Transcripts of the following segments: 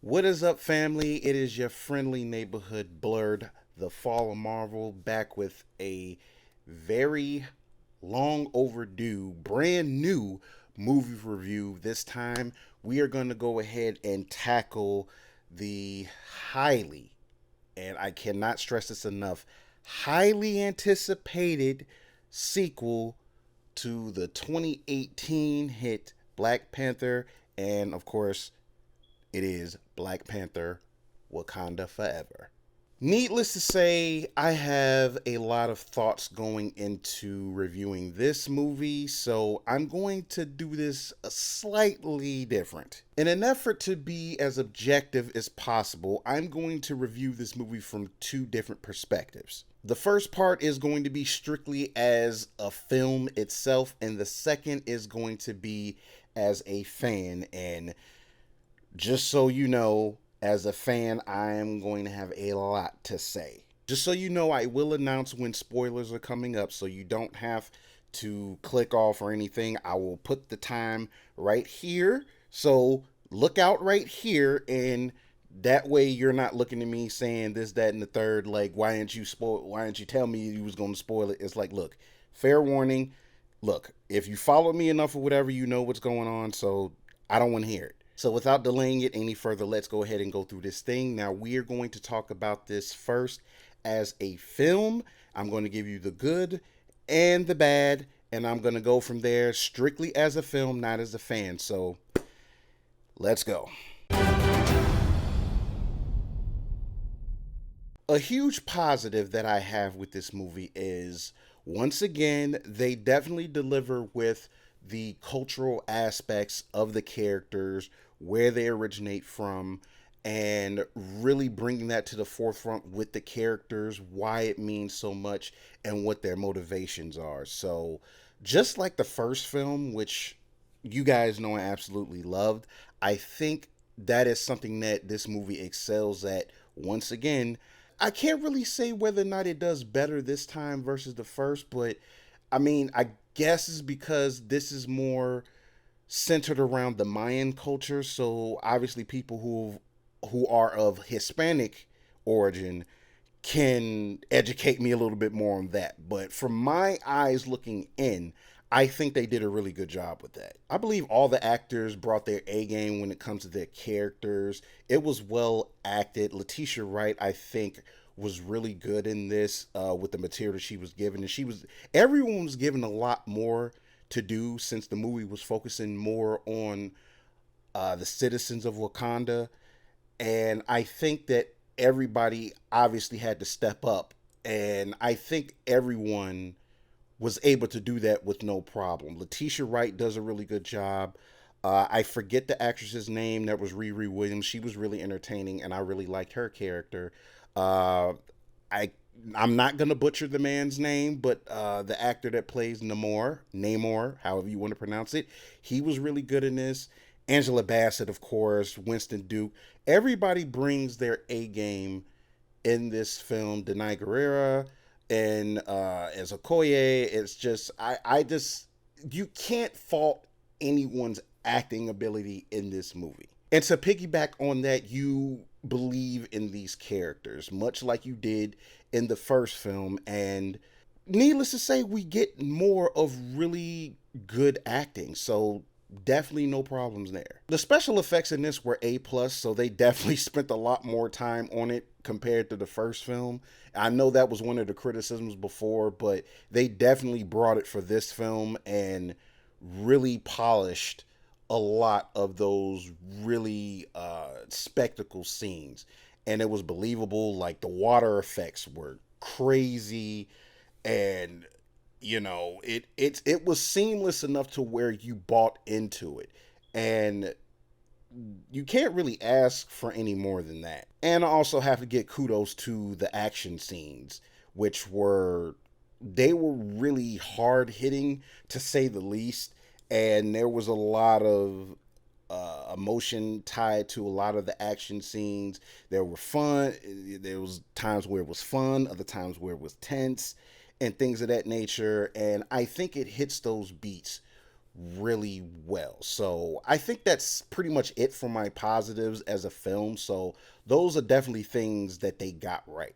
What is up, family? It is your friendly neighborhood Blurred, the Fall of Marvel, back with a very long overdue, brand new movie review. This time, we are going to go ahead and tackle the highly, and I cannot stress this enough, highly anticipated sequel to the 2018 hit Black Panther, and of course, it is Black Panther Wakanda Forever. Needless to say, I have a lot of thoughts going into reviewing this movie, so I'm going to do this slightly different. In an effort to be as objective as possible, I'm going to review this movie from two different perspectives. The first part is going to be strictly as a film itself, and the second is going to be as a fan. And just so you know, as a fan, I am going to have a lot to say. Just so you know, I will announce when spoilers are coming up, so you don't have to click off or anything. I will put the time right here. So look out right here, and that way you're not looking at me saying this, that, and the third. Like, why didn't you spoil? Why didn't you tell me you was going to spoil it? It's like, look, fair warning. Look, if you follow me enough or whatever, you know what's going on. So I don't want to hear it. So without delaying it any further, let's go ahead and go through this thing. Now, we are going to talk about this first as a film. I'm going to give you the good and the bad, and I'm going to go from there strictly as a film, not as a fan. So let's go. A huge positive that I have with this movie is, once again, they definitely deliver with the cultural aspects of the characters, where they originate from, and really bringing that to the forefront with the characters, why it means so much, and what their motivations are. So, just like the first film, which you guys know I absolutely loved, I think that is something that this movie excels at once again. I can't really say whether or not it does better this time versus the first, but I mean, I guess it's because this is more centered around the Mayan culture. So obviously, people who are of Hispanic origin can educate me a little bit more on that. But from my eyes looking in, I think they did a really good job with that. I believe all the actors brought their A game when it comes to their characters. It was well acted. Letitia Wright, I think, was really good in this with the material she was given, and everyone was given a lot more to do since the movie was focusing more on the citizens of Wakanda, and I think that everybody obviously had to step up, and I think everyone was able to do that with no problem. Letitia Wright does a really good job. I forget the actress's name that was Riri Williams. She was really entertaining, and I really liked her character. Uh, I I'm not gonna butcher the man's name, but the actor that plays Namor, however you want to pronounce it, he was really good in this. Angela Bassett, of course, Winston Duke. Everybody brings their A game in this film. Denai Guerrera and as Okoye, it's just I just you can't fault anyone's acting ability in this movie. And to piggyback on that, you believe in these characters, much like you did in the first film. And needless to say, we get more of really good acting. So definitely no problems there. The special effects in this were A plus, so they definitely spent a lot more time on it compared to the first film. I know that was one of the criticisms before, but they definitely brought it for this film and really polished a lot of those really spectacle scenes, and it was believable. Like, the water effects were crazy, and it was seamless enough to where you bought into it, and you can't really ask for any more than that. And I also have to get kudos to the action scenes, which were really hard hitting, to say the least, and there was a lot of emotion tied to a lot of the action scenes. There were fun. There was times where it was fun, other times where it was tense, and things of that nature. And I think it hits those beats really well. So I think that's pretty much it for my positives as a film. So those are definitely things that they got right.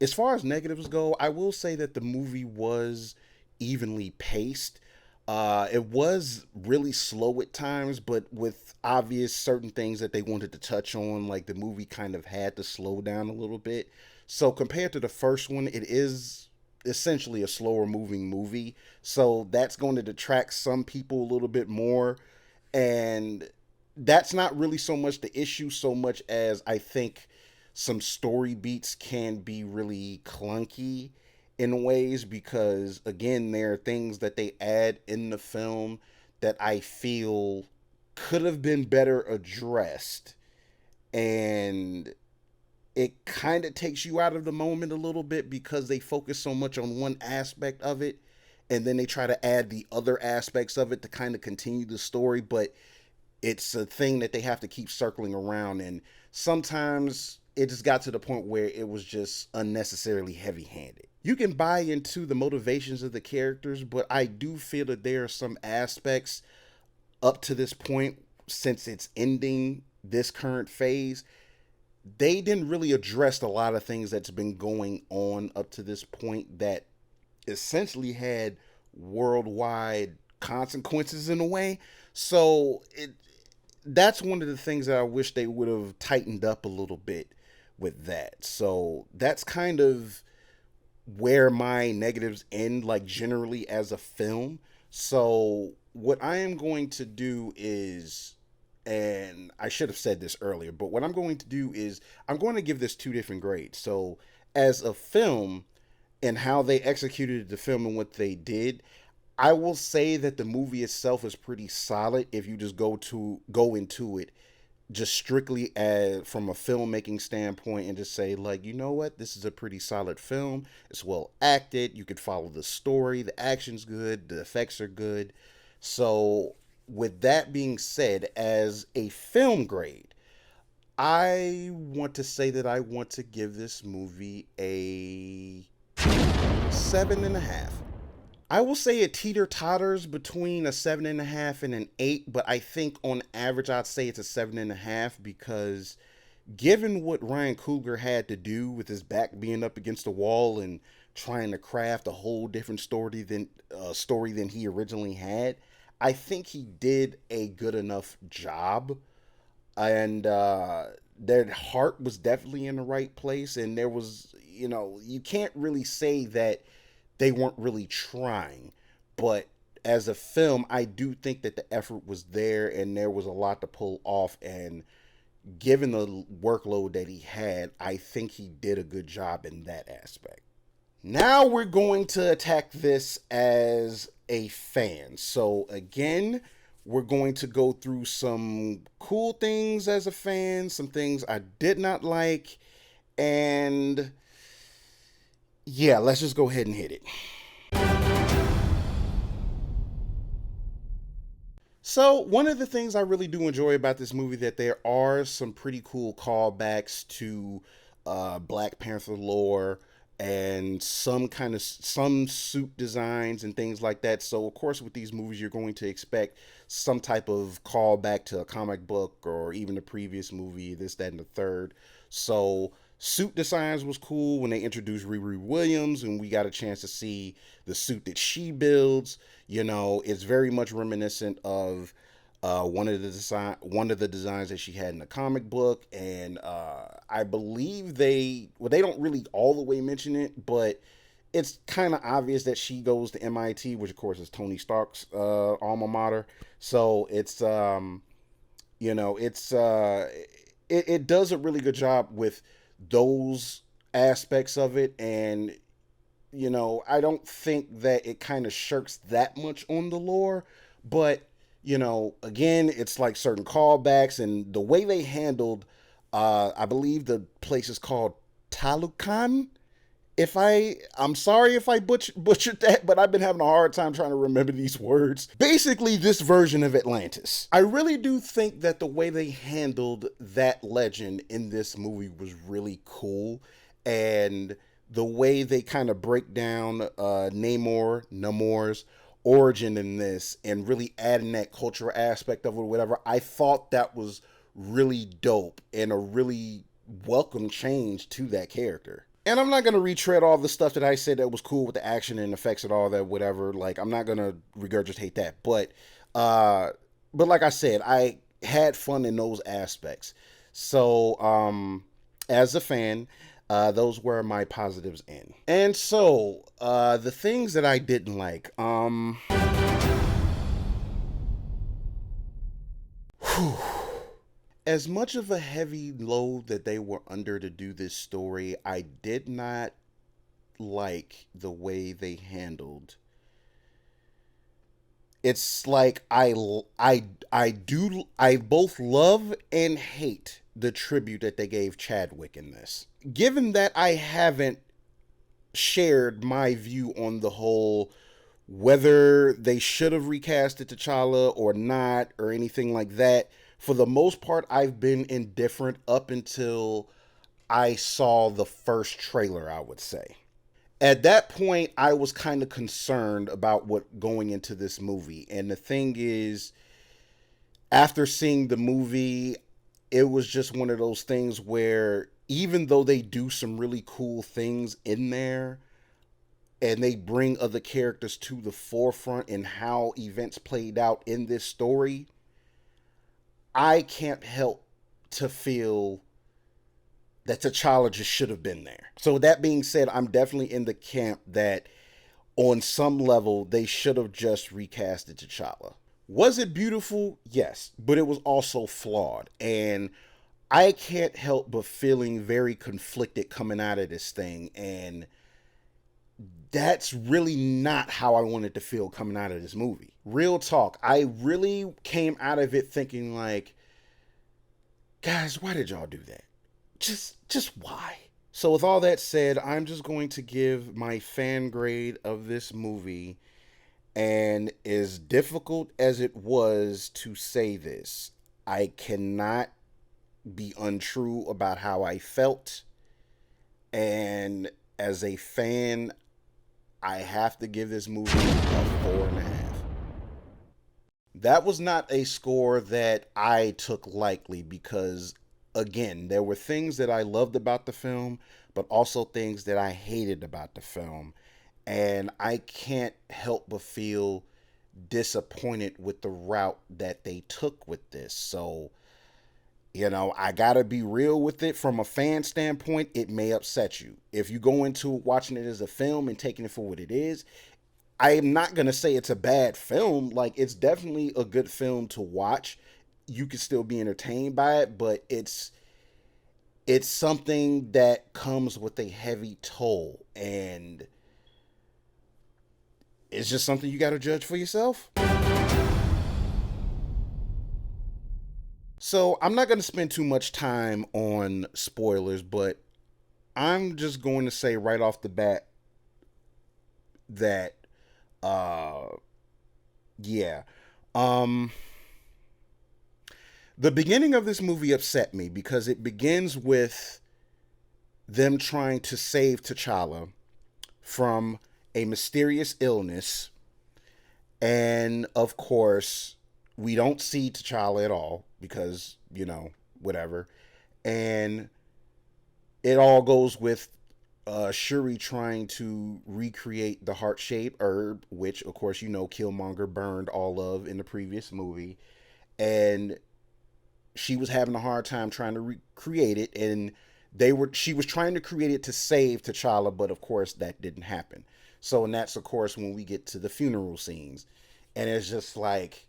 As far as negatives go, I will say that the movie was evenly paced. It was really slow at times, but with obvious certain things that they wanted to touch on, like the movie kind of had to slow down a little bit. So compared to the first one, it is essentially a slower moving movie. So that's going to detract some people a little bit more. And that's not really so much the issue, so much as I think some story beats can be really clunky in ways because again there are things that they add in the film that I feel could have been better addressed, and it kind of takes you out of the moment a little bit because they focus so much on one aspect of it and then they try to add the other aspects of it to kind of continue the story, but it's a thing that they have to keep circling around, and sometimes it just got to the point where it was just unnecessarily heavy-handed. You can buy into the motivations of the characters, but I do feel that there are some aspects up to this point, since it's ending this current phase, they didn't really address a lot of things that's been going on up to this point that essentially had worldwide consequences in a way. So that's one of the things that I wish they would have tightened up a little bit with that. So that's kind of where my negatives end, like generally as a film. So what I am going to do is, and I should have said this earlier, but what I'm going to do is I'm going to give this two different grades. So as a film and how they executed the film and what they did, I will say that the movie itself is pretty solid if you just go into it just strictly as from a filmmaking standpoint and just say like, you know what, this is a pretty solid film. It's well acted. You could follow the story. The action's good. The effects are good. So with that being said, as a film grade, I want to say that I want to give this movie a 7.5. I will say it teeter totters between a 7.5 and an 8, but I think on average I'd say it's a 7.5 because given what Ryan Coogler had to do with his back being up against the wall and trying to craft a whole different story than he originally had, I think he did a good enough job, and their heart was definitely in the right place, and there was, you can't really say that they weren't really trying. But as a film, I do think that the effort was there and there was a lot to pull off. And given the workload that he had, I think he did a good job in that aspect. Now we're going to attack this as a fan. So, again, we're going to go through some cool things as a fan, some things I did not like, and yeah, let's just go ahead and hit it. So, one of the things I really do enjoy about this movie that there are some pretty cool callbacks to Black Panther lore and some suit designs and things like that. So, of course, with these movies, you're going to expect some type of callback to a comic book or even the previous movie, this, that, and the third. So, suit designs was cool when they introduced Riri Williams and we got a chance to see the suit that she builds. It's very much reminiscent of one of the designs that she had in the comic book, and I believe they don't really all the way mention it, but it's kind of obvious that she goes to MIT, which of course is Tony Stark's alma mater. So it does a really good job with those aspects of it, and I don't think that it kind of shirks that much on the lore, but again, it's like certain callbacks and the way they handled, I believe the place is called Talukan. I'm sorry if I butchered that, but I've been having a hard time trying to remember these words. Basically, this version of Atlantis. I really do think that the way they handled that legend in this movie was really cool, and the way they kind of break down Namor's origin in this and really adding that cultural aspect of it or whatever, I thought that was really dope and a really welcome change to that character. And I'm not gonna retread all the stuff that I said that was cool with the action and effects and all that, whatever. Like I'm not gonna regurgitate that, uh, but like I said, I had fun in those aspects. So, as a fan, those were my positives in. And so, the things that I didn't like, whew, as much of a heavy load that they were under to do this story, I did not like the way they handled. It's like I both love and hate the tribute that they gave Chadwick in this. Given that I haven't shared my view on the whole whether they should have recasted T'Challa or not or anything like that, for the most part I've been indifferent up until I saw the first trailer, I would say. At that point, I was kind of concerned about what going into this movie. And the thing is, after seeing the movie, it was just one of those things where even though they do some really cool things in there and they bring other characters to the forefront and how events played out in this story, I can't help to feel that T'Challa just should have been there. So that being said, I'm definitely in the camp that on some level they should have just recasted T'Challa. Was it beautiful? Yes, but it was also flawed. And I can't help but feeling very conflicted coming out of this thing. And that's really not how I wanted to feel coming out of this movie. Real talk. I really came out of it thinking like, guys, why did y'all do that? Just why? So with all that said, I'm just going to give my fan grade of this movie. And as difficult as it was to say this, I cannot be untrue about how I felt. And as a fan, I have to give this movie a 4.5. That was not a score that I took lightly because, again, there were things that I loved about the film, but also things that I hated about the film. And I can't help but feel disappointed with the route that they took with this. So, I gotta be real with it. From a fan standpoint, it may upset you. If you go into watching it as a film and taking it for what it is, I am not gonna say it's a bad film. Like, it's definitely a good film to watch. You can still be entertained by it, but it's something that comes with a heavy toll, and it's just something you got to judge for yourself. So I'm not going to spend too much time on spoilers, but I'm just going to say right off the bat that, uh, yeah, um, the beginning of this movie upset me because it begins with them trying to save T'Challa from a mysterious illness. And of course, we don't see T'Challa at all because, whatever. And it all goes with Shuri trying to recreate the heart shaped herb, which, of course, Killmonger burned all of in the previous movie. And she was having a hard time trying to recreate it. And she was trying to create it to save T'Challa, but of course, that didn't happen. So, and that's, of course, when we get to the funeral scenes. And it's just like,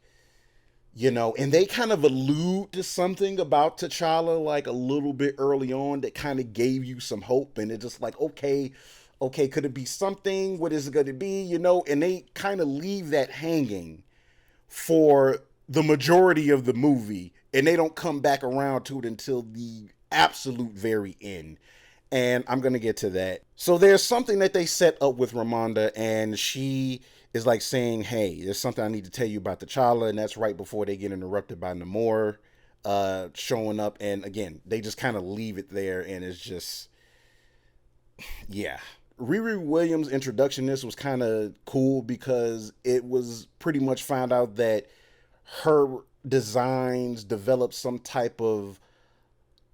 and they kind of allude to something about T'Challa like a little bit early on that kind of gave you some hope. And it's just like, okay, could it be something? What is it going to be? And they kind of leave that hanging for the majority of the movie. And they don't come back around to it until the absolute very end. And I'm going to get to that. So there's something that they set up with Ramonda, and she is like saying, hey, there's something I need to tell you about T'Challa, and that's right before they get interrupted by Namor showing up. And again, they just kind of leave it there, and it's just, Yeah. Riri Williams' introduction to this was kind of cool because it was pretty much found out that her designs developed some type of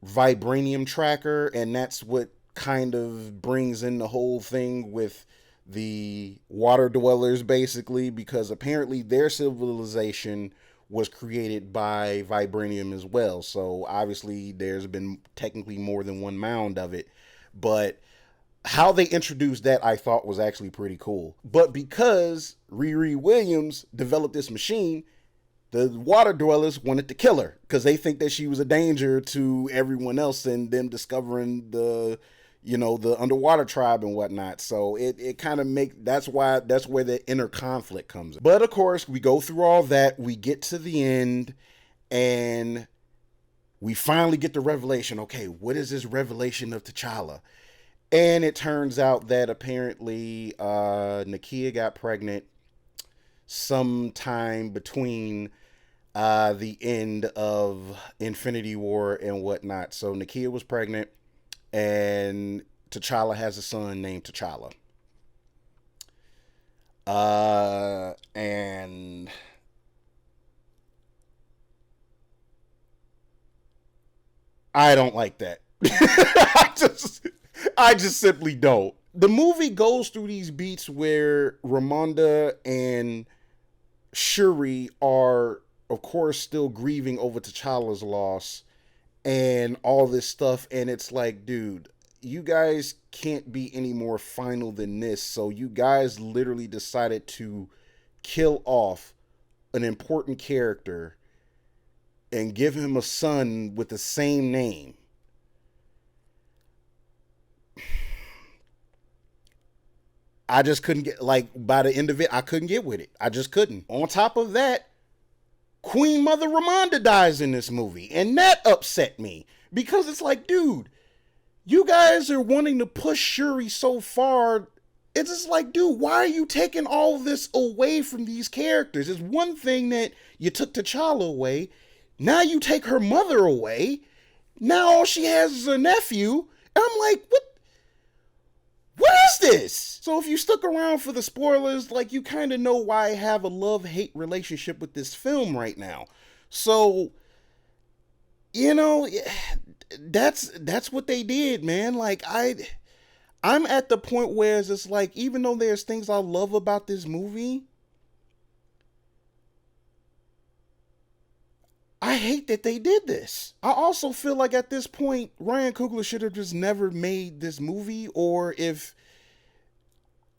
vibranium tracker, and that's what kind of brings in the whole thing with the water dwellers, basically, because apparently their civilization was created by vibranium as well. So obviously there's been technically more than one mound of it, but how they introduced that I thought was actually pretty cool. But because Riri Williams developed this machine, the water dwellers wanted to kill her because they think that she was a danger to everyone else and them discovering the underwater tribe and whatnot. So it kind of that's where the inner conflict comes in. But of course, we go through all that, we get to the end, and we finally get the revelation. Okay, what is this revelation of T'Challa? And it turns out that apparently Nakia got pregnant sometime between the end of Infinity War and whatnot. So Nakia was pregnant, and T'Challa has a son named T'Challa. And I don't like that. I just simply don't. The movie goes through these beats where Ramonda and Shuri are, of course, still grieving over T'Challa's loss and all this stuff. And it's like, dude, you guys can't be any more final than this. So you guys literally decided to kill off an important character and give him a son with the same name. I just couldn't get, like, by the end of it, I couldn't get with it. I just couldn't. On top of that, Queen Mother Ramonda dies in this movie, and that upset me because it's like, dude, you guys are wanting to push Shuri so far. It's just like, dude, why are you taking all this away from these characters? It's one thing that you took T'Challa away. Now you take her mother away. Now all she has is a nephew. And I'm like, what is this? So if you stuck around for the spoilers, like, you kind of know why I have a love-hate relationship with this film right now. So, you know, that's what they did, man. Like, I'm at the point where it's just like, even though there's things I love about this movie, I hate that they did this. I also feel like at this point, Ryan Coogler should have just never made this movie, or if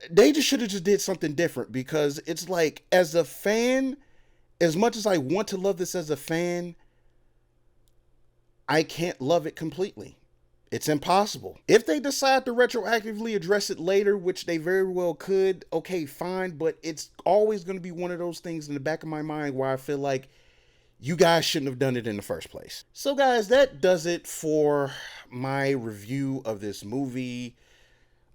they just should have just did something different, because it's like, as a fan, as much as I want to love this as a fan, I can't love it completely. It's impossible. If they decide to retroactively address it later, which they very well could, okay, fine, but it's always going to be one of those things in the back of my mind where I feel like you guys shouldn't have done it in the first place. So guys, that does it for my review of this movie.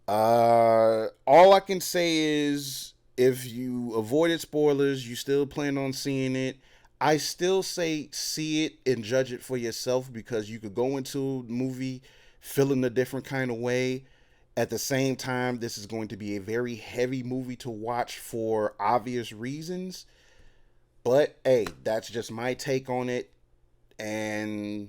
All I can say is, if you avoided spoilers, you still plan on seeing it, I still say see it and judge it for yourself, because you could go into the movie feeling a different kind of way. At the same time, this is going to be a very heavy movie to watch for obvious reasons. But hey, that's just my take on it, and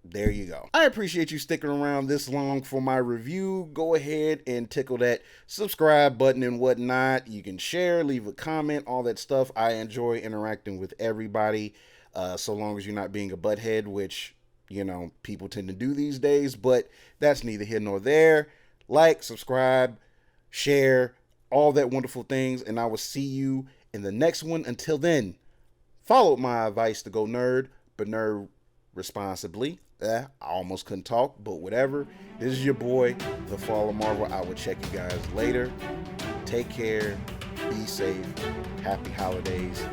there you go. I appreciate you sticking around this long for my review. Go ahead and tickle that subscribe button and whatnot. You can share, leave a comment, all that stuff. I enjoy interacting with everybody, so long as you're not being a butthead, which, you know, people tend to do these days, but that's neither here nor there. Like, subscribe, share, all that wonderful things, and I will see you in the next one. Until then, follow my advice to go nerd, but nerd responsibly. I almost couldn't talk, but whatever. This is your boy, The Fall of Marvel. I will check you guys later. Take care. Be safe. Happy holidays.